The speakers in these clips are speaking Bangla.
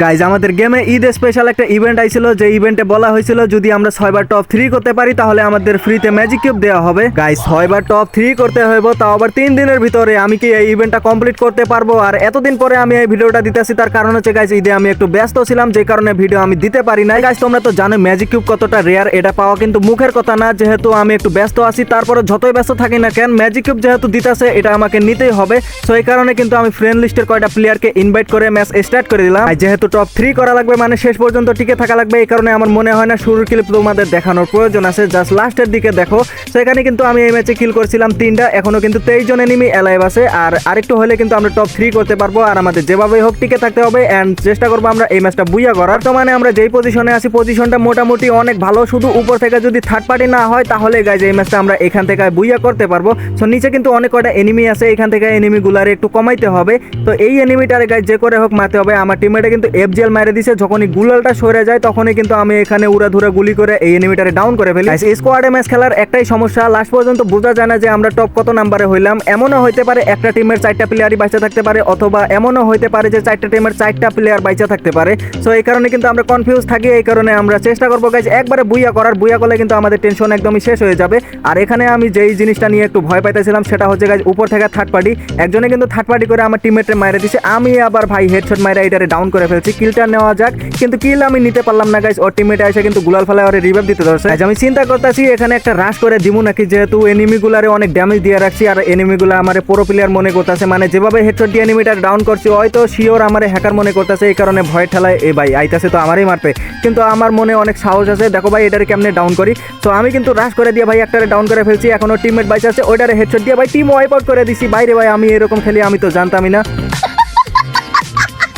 গাইজ আমাদের গেমে ঈদ স্পেশাল একটা ইভেন্ট আইছিল, যে ইভেন্টে বলা হয়েছিল যদি আমরা 6বার টপ 3 করতে পারি তাহলে আমাদের ফ্রিতে ম্যাজিক কিউব দেওয়া হবে। গাইজ 6বার টপ 3 করতে হইব, তাও আবার 3 দিনের ভিতরে। আমি কি এই ইভেন্টটা কমপ্লিট করতে পারবো? আর এতদিন পরে আমি এই ভিডিওটা দিতেছি, তার কারণ হচ্ছে গাইজ ঈদে আমি একটু ব্যস্ত ছিলাম, যে কারণে ভিডিও আমি দিতে পারি না। গাইজ তোমরা তো জানো ম্যাজিক কিউব কতটা রেয়ার, এটা পাওয়া কিন্তু মুখের কথা না। যেহেতু আমি একটু ব্যস্ত আছি, তারপরে যতই ব্যস্ত থাকি না কেন ম্যাজিক কিউব যেহেতু দিতেছে এটা আমাকে নিতেই হবে। সো এই কারণে কিন্তু আমি ফ্রেন্ড লিস্টের কয়টা প্লেয়ারকে ইনভাইট করে ম্যাচ স্টার্ট করে দিলাম। যেহেতু টপ 3 করা লাগবে, মানে শেষ পর্যন্ত টিকে থাকা লাগবে, এই কারণে আমার মনে হয় না শুরুর ক্লিপ তোমাদের দেখানোর প্রয়োজন আছে, জাস্ট লাস্টের দিকে দেখো। সেখানে কিন্তু আমি এই ম্যাচে কিল করছিলাম 3টা, এখনো কিন্তু 23 জন এনিমি অ্যালাইভ আছে। আর আরেকটু হলে কিন্তু আমরা টপ 3 করতে পারবো, আর আমাদের যেভাবেই হোক টিকে থাকতে হবে এন্ড চেষ্টা করবো আমরা এই ম্যাচটা বুইয়া করার। তো মানে আমরা যেই পজিশনে আছি পজিশনটা মোটামুটি অনেক ভালো, শুধু উপর থেকে যদি থার্ড পার্টি না হয় তাহলে গাইজ এই ম্যাচটা আমরা এখান থেকে বুইয়া করতে পারবো। সো নিচে কিন্তু অনেক কয়টা এনিমি আছে, এখান থেকে এনিমিগুলারে একটু কমাইতে হবে। তো এই এনিমিটারে গাইজ যে করে হোক মারতে হবে। আমার টিমমেটে কিন্তু এফজিএল মারে দিছে, যখনই গুলালটা সরে যায় তখনই কিন্তু আমি এখানে উড়াধুরা গুলি করে এই এনিমিটারে ডাউন করে ফেলি। এই স্কোয়াডে ম্যাচ খেলার একটাই সমস্যা, লাস্ট পর্যন্ত বোঝা যায় না যে আমরা টপ কত নাম্বারে হইলাম। এমনও হইতে পারে একটা টিমের 4টা প্লেয়ারই বাইচা থাকতে পারে, অথবা এমনও হইতে পারে যে 4টা টিমের 4টা প্লেয়ার বাইচা থাকতে পারে। সো এই কারণে কিন্তু আমরা কনফিউজ থাকি, এই কারণে আমরা চেষ্টা করবো গাইজ একবারে বুইয়া করার। বুইয়া করলে কিন্তু আমাদের টেনশন একদমই শেষ হয়ে যাবে। আর এখানে আমি যেই জিনিসটা নিয়ে একটু ভয় পাইতেছিলাম সেটা হচ্ছে গাইজ উপর থেকে থার্ড পার্টি, একজনে কিন্তু থার্ড পার্টি করে আমার টিমমেটে মাইরে দিছে। আমি আবার ভাই হেডশট মাইরা এটারে ডাউন করে ফেলছি। কিলটা নেওয়া যাক, কিন্তু কিল আমি নিতে পারলাম না গাইজ। ওর টিমমেটে এসে কিন্তু গুলাল ফেলায় ওরে রিভাইভ দিতে ধরছে। আমি চিন্তা করতেছি এখানে একটা রাশ করে দিমু নাকি, যেহেতু এনিমিগুলারে অনেক ড্যামেজ দিয়ে রাখছি আর এনিমিগুলা আমার প্রো প্লেয়ার মনে করতেছে, মানে যেভাবে হেডশট দিয়ে এনিমিটার ডাউন করছি হয়তো শিওর আমার হ্যাকার মনে করতেছে। এই কারণে ভয় ঠেলায় এ ভাই আইতাছে তো আমারই মারতে, কিন্তু আমার মনে অনেক সাহস আছে। দেখো ভাই এটারে কেমনে ডাউন করি। তো আমি কিন্তু রাশ করে দিয়ে ভাই একটারে ডাউন করে ফেলছি, এখনো টিমমেট বাইচে আছে, ওইটারে হেডশট দিয়ে ভাই টিম ওয়াইপ আউট করে দিছি। বাইরে ভাই আমি এরকম খেলি আমি তো জানতামই না।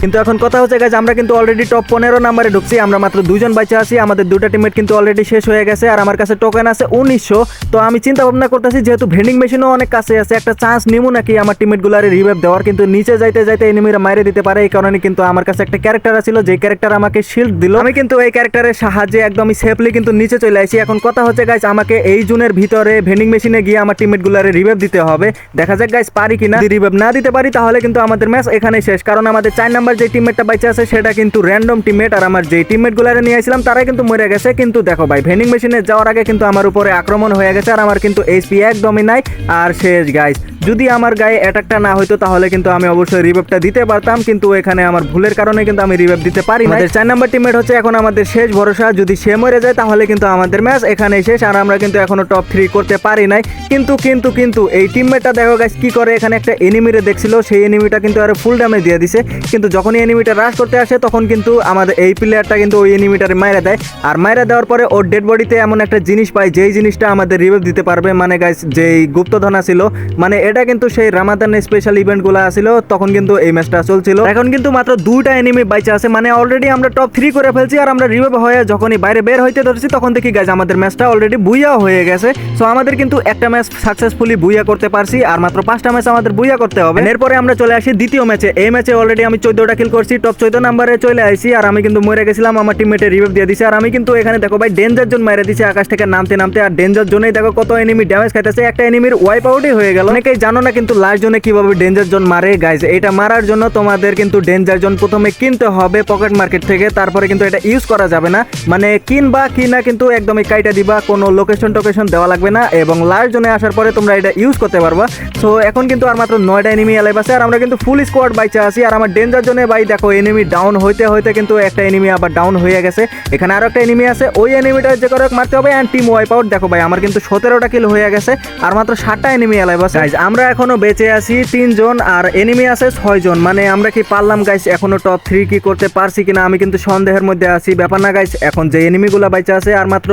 কিন্তু এখন কথা হচ্ছে গাইজ আমরা কিন্তু অলরেডি টপ 15 নাম্বারে ঢুকছি, আমরা মাত্র 2 জন বাইচা আছি। আমাদের দুটো টিমমেট কিন্তু অলরেডি শেষ হয়ে গেছে, আর আমার কাছে টোকেন আছে 1900। তো আমি চিন্তা ভাবনা করতেছি যেহেতু ভেন্ডিং মেশিনও অনেক কাছে আছে, একটা চান্স নিমু নাকি আমার টিমমেটগুলারে রিভাইভ দেওয়ার। কিন্তু নিচে যাইতে যাইতে এনিমিরা মাইরে দিতে পারে, এই কারণে কিন্তু আমার কাছে একটা ক্যারেক্টার ছিল, যে ক্যারেক্টার আমাকে শিল্ড দিল। আমি কিন্তু এই ক্যারেক্টারের সাহায্যে একদমই সেফলি কিন্তু নিচে চলে আসি। এখন কথা হচ্ছে গাইজ আমাকে এই জোনের ভিতরে ভেন্ডিং মেশিনে গিয়ে আমার টিমমেটগুলারে রিভাইভ দিতে হবে। দেখা যাক গাইজ পারি কিনা। যদি রিভাইভ না দিতে পারি তাহলে কিন্তু আমাদের ম্যাচ এখানেই শেষ, কারণ আমাদের 4 নাম্বার যে টিমমেটটা বাইচা আছে সেটা কিন্তু র্যান্ডম টিমমেট, আর আমার যে টিমমেটগুলারে নিয়ে আসছিলাম তারাই কিন্তু মরে গেছে। কিন্তু দেখো ভাই ভেন্ডিং মেশিনে যাওয়ার আগে কিন্তু আমার উপরে আক্রমণ হয়ে গেছে, আর আমার কিন্তু এইচপি একদমই নাই। আর শেষ গাইজ, যদি আমার গায়ে অ্যাটাকটা না হইতো তাহলে কিন্তু আমি অবশ্যই রিভাইভটা দিতে পারতাম, কিন্তু এখানে আমার ভুলের কারণে কিন্তু আমি রিভাইভ দিতে পারি না। আমাদের 4 নাম্বার টিমমেট হচ্ছে এখন আমাদের শেষ ভরসা, যদি সে মরে যায় তাহলে কিন্তু আমাদের ম্যাচ এখানেই শেষ, আর আমরা কিন্তু এখনো টপ 3 করতে পারি নাই। কিন্তু এই টিমমেটটা দেখো গাইজ কি করে, এখানে একটা এনিমিরে দেখছিল, সেই এনিমিটা কিন্তু আরো ফুল ড্যামেজ দিয়ে দিছে। কিন্তু যখনই এনিমিটা রাশ করতে আসে তখন কিন্তু আমাদের এই প্লেয়ারটা কিন্তু ওই এনিমিটারে মাইরা দেয়, আর মাইরা দেওয়ার পরে ওর ডেড বডিতে এমন একটা জিনিস পায় যেই জিনিসটা আমাদের রিভাইভ দিতে পারবে। মানে গাইজ যেই গুপ্তধন ছিল, মানে এটা কিন্তু সেই রামাদান স্পেশাল ইভেন্টগুলো ছিল, তখন কিন্তু এই ম্যাচটা চলছিল। এখন কিন্তু মাত্র 2টা এনিমি বাইচা আছে, মানে অলরেডি আমরা টপ 3 করে ফেলছি। আর আমরা রিভাইভ হয়ে যখনই বাইরে বের হইতে ধরছি তখন দেখি গাইজ আমাদের ম্যাচটা অলরেডি বুইয়া হয়ে গেছে। সো আমাদের কিন্তু একটা ম্যাচ সাকসেসফুলি বুইয়া করতে পারছি, আর মাত্র 5টা ম্যাচ আমাদের বুইয়া করতে হবে। এরপরে আমরা চলে আসি দ্বিতীয় ম্যাচে। এই ম্যাচে অলরেডি আমি 14টা কিল করছি, টপ 14 নাম্বারে চলে আসি। আর আমি কিন্তু মরে গেছিলাম, আমার টিমমেটে রিভাইভ দিয়ে দিছে। আর আমি কিন্তু এখানে দেখো ভাই ডেঞ্জার জোন মাইরে দিছে আকাশ থেকে নামতে নামতে, আর ডেঞ্জার জোনেই দেখো কত এনিমি ড্যামেজ খাইতেছে। একটা এনিমির ওয়াইপ আউটই হয়ে গেল। অনেকেই জানো না কিন্তু লাস্ট জোনে কিভাবে ডেঞ্জার জোন মারে গাইজ। এটা মারার জন্য তোমাদের কিন্তু ডেঞ্জার জোন প্রথমে কিনতে হবে পকেট মার্কেট থেকে, তারপরে কিন্তু এটা ইউজ করা যাবে না। মানে কিনবা কিনা কিন্তু একদমই কাইটা দিবা, কোনো লোকেশন টোকেশন দেওয়া লাগবে না, এবং লাস্ট জোনে আসার পরে তোমরা এটা ইউজ করতে পারবা। সো এখন কিন্তু আর মাত্র 9টা এনিমি অ্যালাইভ আছে, আর আমরা কিন্তু ফুল স্কোয়াড বাইচা আছি। আর আমার ডেঞ্জার জোনে ভাই দেখো এনিমি ডাউন হইতে হইতে কিন্তু একটা এনিমি আবার ডাউন হয়ে গেছে। এখানে আরো একটা এনিমি আছে, ওই এনিমিটা যে করে মারতে হবে এন্ড টিম ওয়াইপ আউট। দেখো ভাই আমার কিন্তু 17টা কিল হয়ে গেছে, আর মাত্র 7টা এনিমি অ্যালাইভ আছে। গাইজ আমরা এখনো বেঁচে আছি 3 জন, আর এনিমি আছে 6 জন। মানে আমরা কি পারলাম গাইজ এখনো টপ 3 কি করতে পারছি কিনা আমি কিন্তু সন্দেহের মধ্যে আছি। ব্যাপার না গাইজ, এখন যে এনিমিগুলো বাইচা আছে আর মাত্র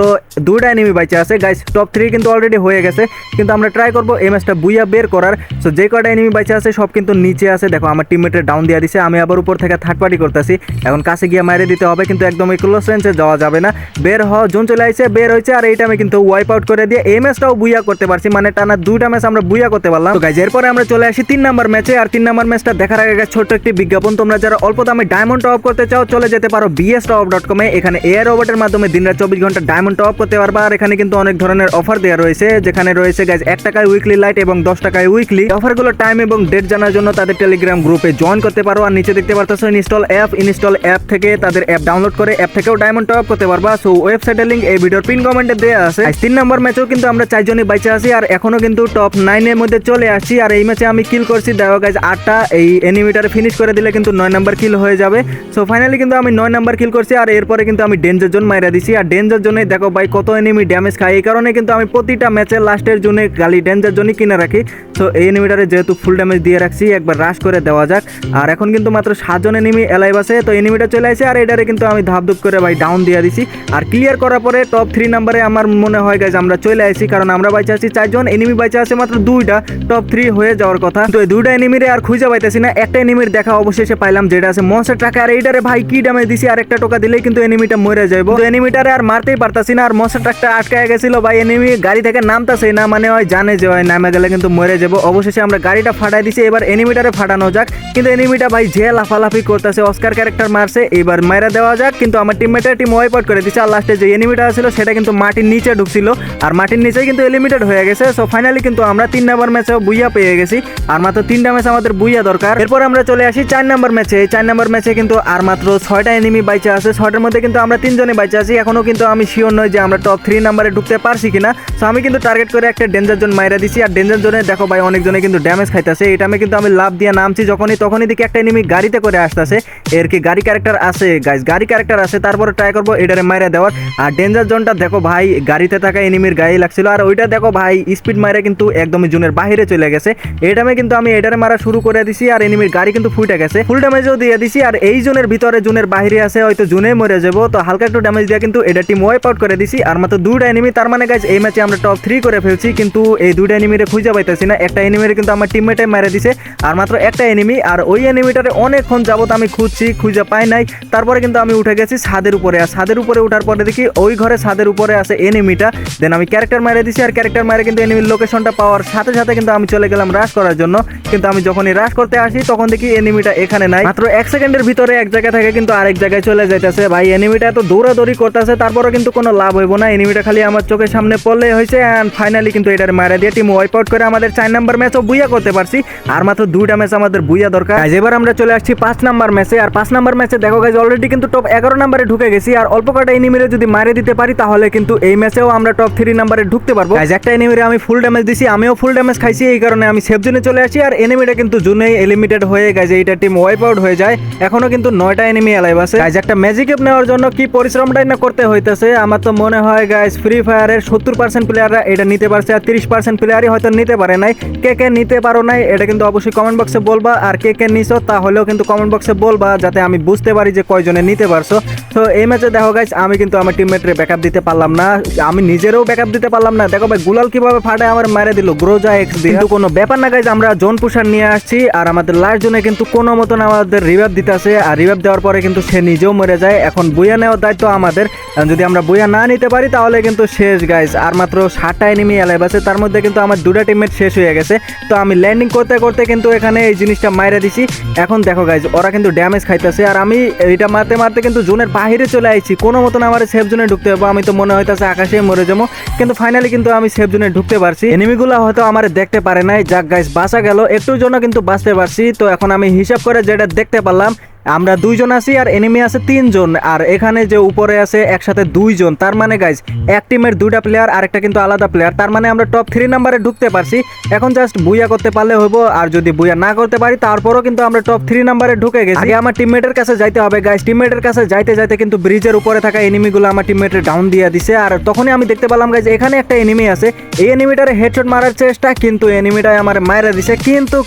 2টা এনিমি বাইচা আছে গাইজ, টপ 3 কিন্তু অলরেডি হয়ে গেছে। কিন্তু আমরা ট্রাই করবো এই ম্যাচটা বুইয়া বের করার। সো যে কয়টা এনিমি বাইচা আছে সব কিন্তু নিচে আছে। দেখো আমার টিমমেটের ডাউন দিয়ে দিছে, আমি আবার উপর থেকে থার্ড পার্টি করতেছি। এখন কাছে গিয়ে মাইরে দিতে হবে, কিন্তু একদমই ক্লোজ রেঞ্জে যাওয়া যাবে না। বের জোন চলে আসছে, বের হয়েছে, আর এইটা আমি কিন্তু ওয়াইপ আউট করে দিয়ে এই ম্যাচটাও বুইয়া করতে পারছি। মানে টানা 2টা ম্যাচ আমরা বুইয়া করতে পারলাম। পারলাম। তো গাইজ এরপরে আমরা চলে আসি 3 নাম্বার ম্যাচে। আর 3 নাম্বার ম্যাচটা দেখার আগে guys, ছোট্ট একটি বিজ্ঞাপন, তোমরা যারা অল্প দামে ডায়মন্ড টপ করতে চাও চলে যেতে পারো bstop.com এ। এখানে এয়ার রোবটের মাধ্যমে দিনরাত 24 ঘন্টা ডায়মন্ড টপ করতে পারবা। আর এখানে কিন্তু অনেক ধরনের অফার দেওয়া রয়েছে, যেখানে রয়েছে গাইজ 1 টাকায় উইকলি লাইট এবং 10 টাকায় উইকলি। অফারগুলো টাইম এবং ডেট জানার জন্য তাদের টেলিগ্রাম গ্রুপে জয়েন করতে পারো। আর নিচে দেখতে পারতেছো ইনস্টল অ্যাপ থেকে তাদের অ্যাপ ডাউনলোড করে অ্যাপ থেকেও ডায়মন্ড টপ করতে পারবা। সো ওয়েবসাইটের লিংক এই ভিডিওর পিন কমেন্টে দেওয়া আছে। 3 নাম্বার ম্যাচেও কিন্তু আমরা 4 জনই বাইচে আছি আর এখনো কিন্তু টপ 9 এর মধ্যে চলে আসছি। আর এই ম্যাচে আমি কিল করছি দেখো গাইজ 8টা। এই এনিমিটারে ফিনিশ করে দিলে কিন্তু 9 নাম্বার কিল হয়ে যাবে। সো ফাইনালি কিন্তু আমি 9 নাম্বার কিল করছি। আর এরপরে কিন্তু আমি ডেঞ্জার জোন মাইরা দিছি। আর ডেঞ্জার জোনে দেখো ভাই কত এনিমি ড্যামেজ খায়। এই কারণে কিন্তু আমি প্রতিটা ম্যাচের লাস্টের জোনে গালি ডেঞ্জার জোনই কিনে রাখি। সো এই এনিমিটারে যেহেতু ফুল ড্যামেজ দিয়ে রাখছি, একবার রাশ করে দেওয়া যাক। আর এখন কিন্তু মাত্র 7 জন এনিমি এলাইভ আছে। তো এনিমিটা চলে আসে আর এটারে কিন্তু আমি ধাপধুপ করে ভাই ডাউন দিয়ে দিছি। আর ক্লিয়ার করার পরে টপ 3 নাম্বারে আমার মনে হয় গাইজ আমরা চলে আসি, কারণ আমরা বাইচে আছি 4 জন, এনিমি বাইচে আছে মাত্র 2টা। টপ 3 হয়ে যাওয়ার কথা, তো এই 2টা এনিমিরে আর খুঁজে পাইতেছি না। একটা এনিমির দেখা অবশেষে পাইলাম, যেটা আছে মনস্টার ট্রাক। আর এইটারে ভাই কি ড্যামেজ দিছি, আর একটা টোকা দিলেই কিন্তু এনিমিটা মরে যাইবো। তো এনিমিটারে আর মারতেই পারতাছি না। আর মনস্টার ট্রাকটা আটকায় গেছিল ভাই, এনিমি গাড়ি থেকে নামতাছে না, মানে হয় জানে যে হয় নামে গেলে কিন্তু মরে যাবো। অবশেষে আমরা গাড়িটা ফাটাই দিছি, এবার এনিমিটারে ফাটানো যাক। কিন্তু এনিমিটা ভাই যে লাফালাফি করতেছে, অস্কার ক্যারেক্টার মারছে, এবার মাইরা দেওয়া যাক। কিন্তু আমার টিমমেটের টিম ওয়াইপ আউট করে দিচ্ছে। আর লাস্টে যে এনিমিটা ছিল সেটা কিন্তু মাটির নিচে ঢুকছিল, আর মাটির নিচে কিন্তু এলিমিটেড হয়ে গেছে। সো ফাইনালি কিন্তু আমরা 3 নাম্বার ম্যাচেও বুইয়া পেয়ে গেছি। আর মাত্র 3টা ম্যাচ আমাদের বুইয়া দরকার। এরপর আমরা চলে আসি 4 নাম্বার ম্যাচে। এই 4 নাম্বার ম্যাচে কিন্তু আর মাত্র 6টা এনিমি বাইচে আছে। 6টার মধ্যে কিন্তু আমরা 3 জনই বাইচে আছি। এখনো কিন্তু আমি শিওর নই যে আমরা টপ 3 নাম্বারে ঢুকতে পারছি কিনা। সো আমি কিন্তু টার্গেট করে একটা ডেঞ্জার জোন মাইরা দিছি। আর ডেঞ্জার জোনে দেখো ভাই অনেকজনে কিন্তু ড্যামেজ খাইতেছে। এটা আমি কিন্তু আমি লাভ দিয়ে নামছি তখনই দেখি একটা এনিমি গাড়িতে করে আসতেছে। এর কি গাড়ি ক্যারেক্টার আছে গাইজ, গাড়ি ক্যারেক্টার আছে। তারপরে ট্রাই করবো এটারে মাইরা দেওয়ার। আর ডেঞ্জার জোনটা দেখো ভাই গাড়িতে থাকা এনিমির গায়ে লাগছিল। আর ওইটা দেখো ভাই স্পিড মাইরা কিন্তু একদমই জোনের বাইরে চলে গেছে। এই টাইমে কিন্তু আমি এটারে মারা শুরু করে দিছি। আর এনিমির গাড়ি কিন্তু ফুটে গেছে, ফুল ড্যামেজও দিয়ে দিছি। আর এই জোনের ভিতরে জোনের বাইরে আছে, হয়তো জোনে মরে যাবো। তো হালকা একটু ড্যামেজ দিয়ে কিন্তু এটা টিম ওয়াইপ আউট করে দিছি। আর মাত্র 2টা এনিমি, তার মানে গাইজ এই ম্যাচে আমরা টপ 3 করে ফেলছি। কিন্তু এই 2টা এনিমিরে খুঁজে পাইতেছি না। একটা এনিমিরে কিন্তু আমার টিমমেটে মারা দিছে। আর মাত্র একটা এনিমি, আর ওই এনিমিটারে অনেকক্ষণ যাবত আমি খুঁজছি, খুঁজে পাই নাই। তারপরে কিন্তু আমি উঠে গেছি ছাদের উপরে। আর ছাদের উপরে উঠার পরে দেখি ওই ঘরে ছাদের উপরে আছে এনিমিটা। দেন আমি ক্যারেক্টার মারে দিছি। আর ক্যারেক্টার মারে কিন্তু এনিমির লোকেশনটা পাওয়ার সাথে সাথে কিন্তু আমি চলে গেলাম রাশ করার জন্য। কিন্তু আমি যখনই রাশ করতে আসি তখন দেখি এনিমিটা এখানে নাই। মাত্র 1 সেকেন্ডের ভিতরে এক জায়গা থেকে কিন্তু আরেক জায়গায় চলে যাইতেছে। ভাই এনিমিটা এত দৌড়াদৌড়ি করতেছে, তারপরে কিন্তু কোনো লাভ হইব না। এনিমিটা খালি আমার চোখের সামনে পড়লে হয়েছে। অ্যান্ড ফাইনালি কিন্তু এটার মারা দিয়ে টিম ওয়াইপ আউট করে আমাদের 4 নাম্বার ম্যাচও বুইয়া করতে পারছি। আর মাত্র 2টা ম্যাচ আমাদের বুইয়া দরকার। এবার আমরা চলে আসছি 5 নাম্বার ম্যাচে। আর 5 নাম্বার ম্যাচে দেখো গাইজ অলরেডি কিন্তু টপ 11 নাম্বারে ঢুকে গেছি। আর অল্প কটা এনিমিরে যদি মারে দিতে পারি তাহলে কিন্তু এই ম্যাচেও আমরা টপ 3 নাম্বারে ঢুকতে পারবো। গাইজ একটা এনিমিরে আমি ফুল ড্যামেজ দিছি, আমিও ফুল ড্যামেজ খাইছি, এই কারণে আমি সেফ জোনে চলে আসি। আর এনিমিটা কিন্তু জোনেই এলিমিটেড হয়ে গেছে, এইটা টিম ওয়াইপ আউট হয়ে যায়। এখনো কিন্তু 9টা এনিমি এলাইভ আছে। গাইজ একটা ম্যাজিক কিউব নেওয়ার জন্য কি পরিশ্রমটাই না করতে হইতেছে। আমার তো মনে হয় গাইজ ফ্রি ফায়ারের 70% প্লেয়াররা এটা নিতে পারছে, আর 30% প্লেয়ারই হয়তো নিতে পারে নাই। কে নিতে পারো নাই এটা কিন্তু অবশ্যই কমেন্ট বক্সে বলবা। আর কে নিছো তাহলেও কিন্তু কমেন্ট বক্সে বলবা, যাতে আমি বুঝতে পারি যে কয়জনে নিতে পারছো। তো এই ম্যাচে দেখো গাইজ আমি কিন্তু আমার টিমমেটরে ব্যাকআপ দিতে পারলাম না, আমি নিজেরও ব্যাকআপ দিতে পারলাম না। দেখো ভাই গুলাল কিভাবে ফাটায় আমার মারে দিল গ্রোজা এক্স দিয়ে। কিন্তু কোনো ব্যাপার না গাইজ, আমরা জোন পুশার নিয়ে আসছি। আর আমাদের লাস্ট জোনে কিন্তু কোনো মতন আমাদের রিভাইভ দিতেছে। আর রিভাইভ দেওয়ার পরে কিন্তু সে নিজেও মরে যায়। এখন বুয়া নেওয়ার দায়িত্ব আমাদের। যদি আমরা বুয়া না নিতে পারি তাহলে কিন্তু শেষ গাইজ। আর মাত্র 7টা এনিমি এলাইভ আছে, তার মধ্যে কিন্তু আমার 2টা টিমমেট শেষ হয়ে গেছে। তো আমি ল্যান্ডিং করতে করতে কিন্তু এখানে এই জিনিসটা মাইরা দিছি। এখন দেখো গাইজ ওরা কিন্তু ড্যামেজ খাইতেছে। আর আমি এটা মারতে মারতে কিন্তু জোনের বাইরে চলে আইছি। কোনো মতন আমার সেফ জোনে ঢুকতে হবে। আমি তো মনে হইতেছে আকাশে মরে যাবো, কিন্তু ফাইনালি কিন্তু আমি সেফ জোনে ঢুকতে পারছি। এনিমিগুলো হয়তো আমার দেখতে পারে নাই, যাক গাইজ বাঁচা গেল, একটুর জন্য কিন্তু বাঁচতে পারছি। তো এখন আমি হিসাব করে যেটা দেখতে পারলাম, আমরা 2 জন আছি আর এনিমি আছে 3 জন। আর এখানে যে উপরে আছে একসাথে 2 জন, তার মানে গাইজ এক টিমের 2টা প্লেয়ার, আরেকটা কিন্তু আলাদা প্লেয়ার। তার মানে আমরা টপ 3 নাম্বারে ঢুকতে পারছি। এখন জাস্ট বুইয়া করতে পারলে হইব। আর যদি বুইয়া না করতে পারি তারপরও কিন্তু আমরা টপ 3 নাম্বারে ঢুকে গেছি। আগে আমার টিমমেটের কাছে যাইতে হবে গাইজ। টিমমেটের কাছে যাইতে যাইতে কিন্তু ব্রিজের উপরে থাকা এনিমিগুলো আমার টিমমেটের ডাউন দিয়ে দিছে। আর তখনই আমি দেখতে পেলাম গাইজ এখানে একটা এনিমি আছে। এই এনিমিটারে হেডশট মারার চেষ্টা, কিন্তু এনিমিটাই আমার মাইরা দিছে। কিন্তু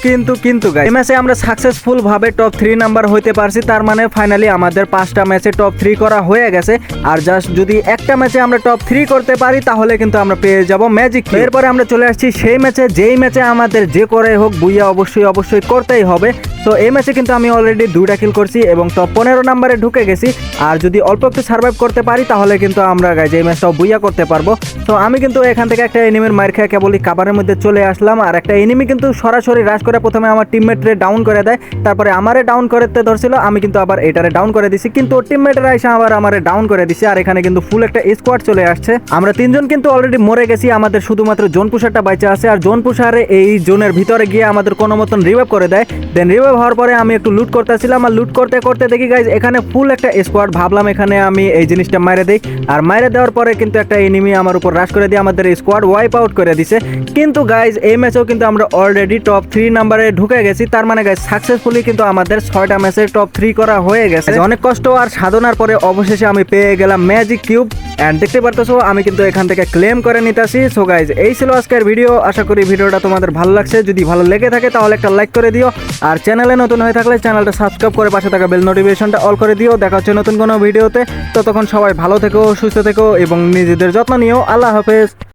গাইজ এই ম্যাচে আমরা সাকসেসফুল ভাবে টপ 3 নাম্বার হইতে পারছি। তার মানে ফাইনালি আমাদের 5টা ম্যাচে টপ 3 করা হয়ে গেছে। আর জাস্ট যদি একটা ম্যাচে আমরা টপ 3 করতে পারি তাহলে কিন্তু আমরা পেয়ে যাব ম্যাজিক। এরপরে আমরা চলে আসছি সেই ম্যাচে, যেই ম্যাচে আমাদের যে করে হোক বুইয়া অবশ্যই করতেই হবে। তো সো এই ম্যাচে কিন্তু আমি অলরেডি 2টা কিল করছি এবং টপ 15 নম্বরে ঢুকে গেছি। আর যদি অল্প একটু সার্ভাইভ করতে পারি তাহলে কিন্তু আমরা গাইজ এই ম্যাচটাও বুইয়া করতে পারবো। তো আমি কিন্তু এখান থেকে একটা এনিমির মার খেয়ে কেবলই কাভারের মধ্যে চলে আসলাম। আর একটা এনিমি কিন্তু সরাসরি রাশ করে প্রথমে আমার টিমমেটরে ডাউন করে দেয়, তারপরে আমারে ডাউন করতে ধরছিল, আমি কিন্তু আবার এটারে ডাউন করে দিছি, কিন্তু টিমমেটরা এসে আবার আমারে ডাউন করে দিছে। আর এখানে কিন্তু ফুল একটা স্কোয়াড চলে আসছে। আমরা তিনজন কিন্তু অলরেডি মরে গেছি, আমাদের শুধুমাত্র জোন পুষারটা বাইচে আছে। আর জোন পুষারে এই জোনের ভিতরে গিয়ে আমাদের কোনো মতন রিভাইভ করে দেয়। দেন রিভাইভ হওয়ার পরে আমি একটু লুট করতেছিলাম, আর লুট করতে করতে দেখি গাইজ এখানে ফুল একটা স্কোয়াড। ভাবলাম এখানে আমি এই জিনিসটা মাইরে দিই, আর মাইরে দেওয়ার পরে কিন্তু একটা এনিমি আমার উপর রাশ করে দিয়ে আমাদের স্কোয়াড ওয়াইপ আউট করে দিছে। কিন্তু গাইজ এই ম্যাচেও কিন্তু আমরা অলরেডি টপ 3 নাম্বারে ঢুকে গেছি। তার মানে গাইজ সাকসেসফুলি কিন্তু আমাদের 6টা ম্যাচে টপ 3 করা হয়ে গেছে। অনেক কষ্ট আর সাধনার পরে অবশেষে আমি পেয়ে গেলাম ম্যাজিক কিউব। এন্ড দেখতে পারতেছো আমি কিন্তু এখান থেকে ক্লেম করে নিতেছি। সো গাইজ এই ছিল আজকের ভিডিও। আশা করি ভিডিওটা তোমাদের ভালো লাগছে। যদি ভালো লেগে থাকে তাহলে একটা লাইক করে দিও, আর চ্যানেলে নতুন হয়ে থাকলে চ্যানেলটা সাবস্ক্রাইব করে পাশে থাকা বেল নোটিফিকেশনটা অল করে দিও। দেখা হচ্ছে নতুন কোনো ভিডিওতে। ততক্ষণ সবাই ভালো থেকো, সুস্থ থেকো এবং নিজেদের যত্ন নিও। আল্লাহ হাফেজ।